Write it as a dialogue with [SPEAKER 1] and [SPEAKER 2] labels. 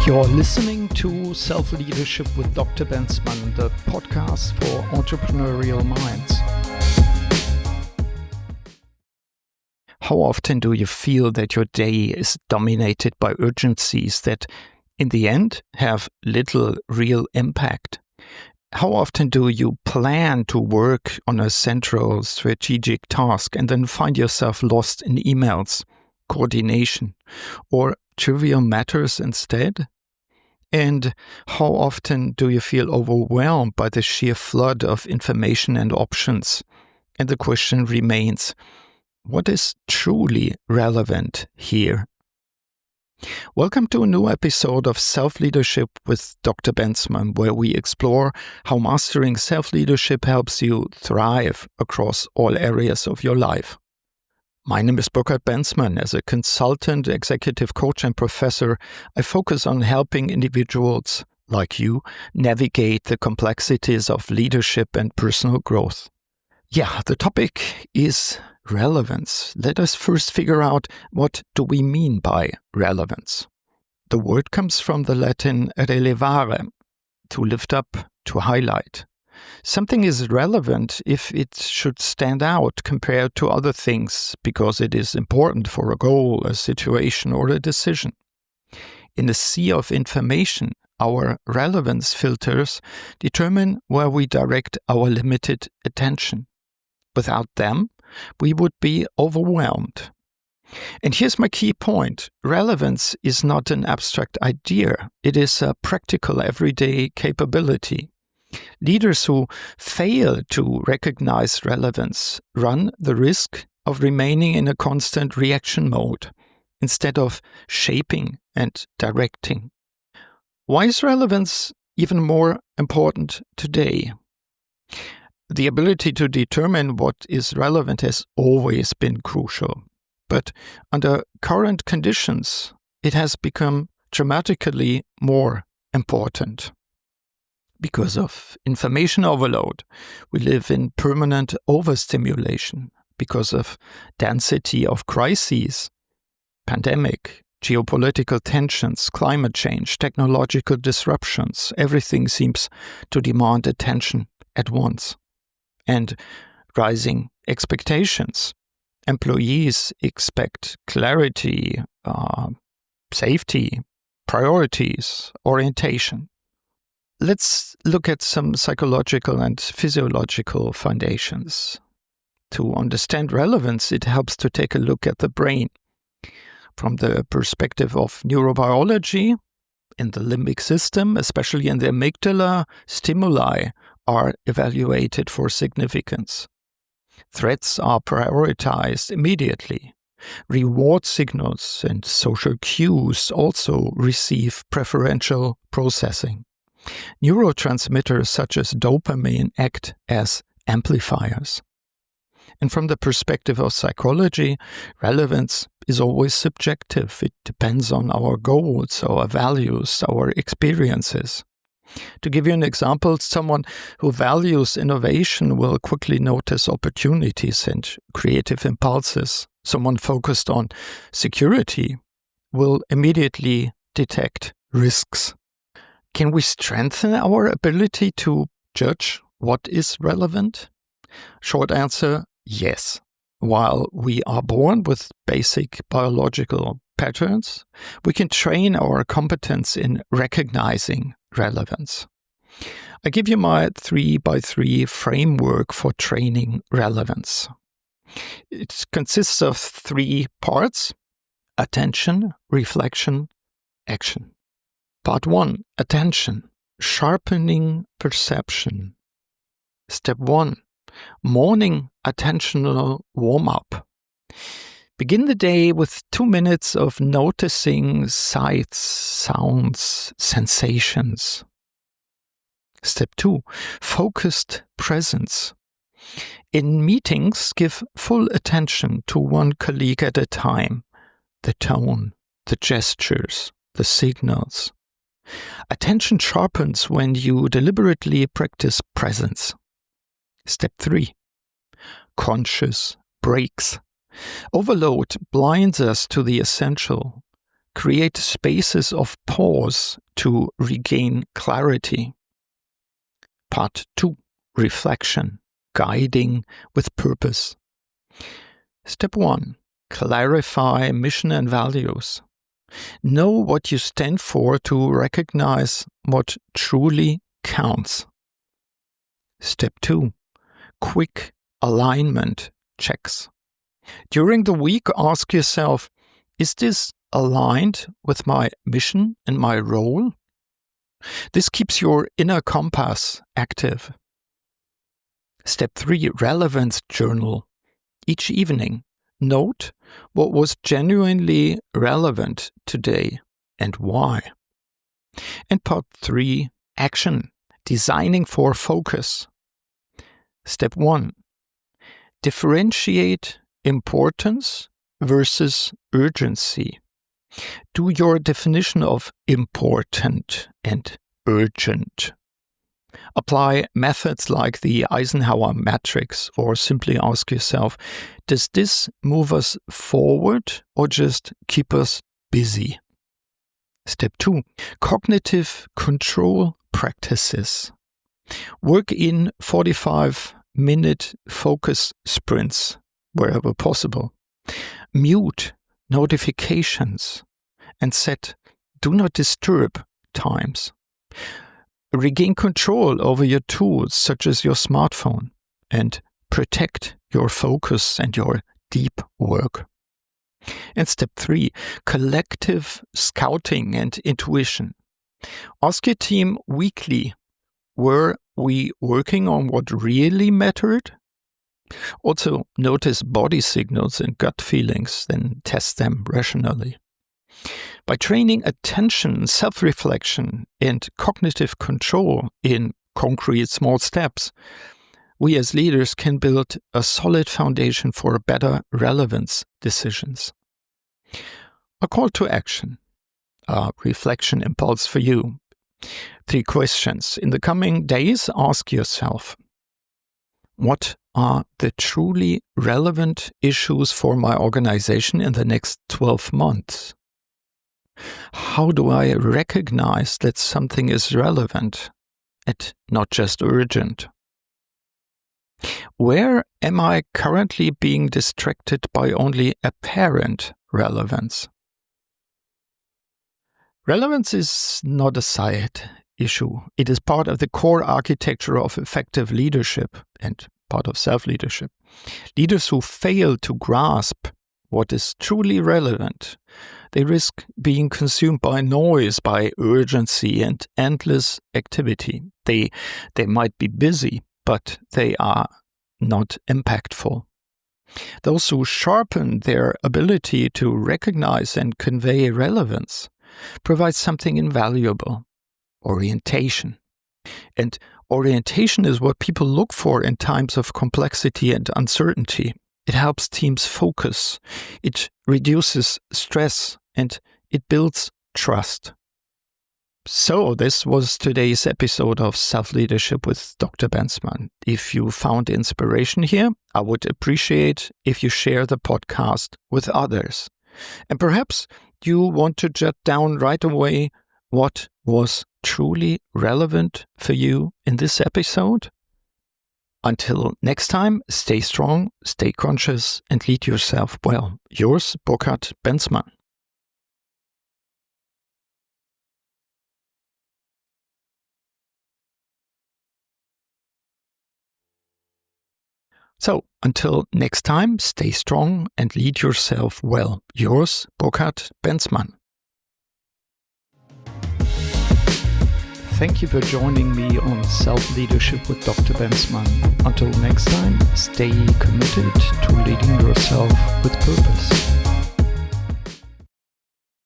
[SPEAKER 1] You're listening to Self-Leadership with Dr. Bensmann, the podcast for entrepreneurial minds. How often do you feel that your day is dominated by urgencies that, in the end, have little real impact? How often do you plan to work on a central strategic task and then find yourself lost in emails, coordination, or trivial matters instead? And how often do you feel overwhelmed by the sheer flood of information and options? And the question remains, what is truly relevant here? Welcome to a new episode of Self-Leadership with Dr. Bensmann, where we explore how mastering self-leadership helps you thrive across all areas of your life. My name is Burkhard Bensmann. As a consultant, executive coach, and professor, I focus on helping individuals like you navigate the complexities of leadership and personal growth. Yeah, the topic is relevance. Let us first figure out, what do we mean by relevance? The word comes from the Latin relevare, to lift up, to highlight. Something is relevant if it should stand out compared to other things because it is important for a goal, a situation, or a decision. In a sea of information, our relevance filters determine where we direct our limited attention. Without them, we would be overwhelmed. And here's my key point. Relevance is not an abstract idea. It is a practical, everyday capability. Leaders who fail to recognize relevance run the risk of remaining in a constant reaction mode instead of shaping and directing. Why is relevance even more important today? The ability to determine what is relevant has always been crucial, but under current conditions, it has become dramatically more important. Because of information overload, we live in permanent overstimulation. Because of density of crises, pandemic, geopolitical tensions, climate change, technological disruptions, everything seems to demand attention at once. And rising expectations. Employees expect clarity, safety, priorities, orientation. Let's look at some psychological and physiological foundations. To understand relevance, it helps to take a look at the brain. From the perspective of neurobiology, in the limbic system, especially in the amygdala, stimuli are evaluated for significance. Threats are prioritized immediately. Reward signals and social cues also receive preferential processing. Neurotransmitters such as dopamine act as amplifiers. And from the perspective of psychology, relevance is always subjective. It depends on our goals, our values, our experiences. To give you an example, someone who values innovation will quickly notice opportunities and creative impulses. Someone focused on security will immediately detect risks. Can we strengthen our ability to judge what is relevant? Short answer, yes. While we are born with basic biological patterns, we can train our competence in recognizing relevance. I give you my 3x3 framework for training relevance. It consists of 3 parts: attention, reflection, action. Part 1, attention, sharpening perception. Step 1, morning attentional warm-up. Begin the day with 2 minutes of noticing sights, sounds, sensations. Step 2, focused presence. In meetings, give full attention to one colleague at a time. The tone, the gestures, the signals. Attention sharpens when you deliberately practice presence. Step 3. Conscious breaks. Overload blinds us to the essential. create spaces of pause to regain clarity. Part 2, reflection, guiding with purpose. Step 1, clarify mission and values. Know what you stand for to recognize what truly counts. Step 2, quick alignment checks. During the week, ask yourself, is this aligned with my mission and my role? This keeps your inner compass active. Step 3, relevance journal. Each evening, note what was genuinely relevant today and why. And part 3, action, designing for focus. Step 1, differentiate importance versus urgency. Do your definition of important and urgent. Apply methods like the Eisenhower matrix, or simply ask yourself, does this move us forward or just keep us busy? Step 2, cognitive control practices. Work in 45-minute focus sprints wherever possible. Mute notifications and set do not disturb times. Regain control over your tools such as your smartphone and protect your focus and your deep work. And step 3, collective scouting and intuition. Ask your team weekly, were we working on what really mattered? Also, notice body signals and gut feelings, then test them rationally. By training attention, self-reflection, and cognitive control in concrete small steps, we as leaders can build a solid foundation for better relevance decisions. A call to action, a reflection impulse for you. 3 questions. In the coming days, ask yourself, what are the truly relevant issues for my organization in the next 12 months? How do I recognize that something is relevant and not just urgent? Where am I currently being distracted by only apparent relevance? Relevance is not a side issue. It is part of the core architecture of effective leadership and part of self-leadership. Leaders who fail to grasp what is truly relevant, they risk being consumed by noise, by urgency and endless activity. They might be busy, but they are not impactful. Those who sharpen their ability to recognize and convey relevance provide something invaluable, orientation. And orientation is what people look for in times of complexity and uncertainty. It helps teams focus, it reduces stress, and it builds trust. So this was today's episode of Self-Leadership with Dr. Bensmann. If you found inspiration here, I would appreciate if you share the podcast with others. And perhaps you want to jot down right away what was truly relevant for you in this episode. Until next time, stay strong, stay conscious, and lead yourself well. Yours, Burkhard Bensmann. So, until next time, stay strong and lead yourself well. Yours, Burkhard Bensmann. Thank you for joining me on Self-Leadership with Dr. Bensmann. Until next time, stay committed to leading yourself with purpose.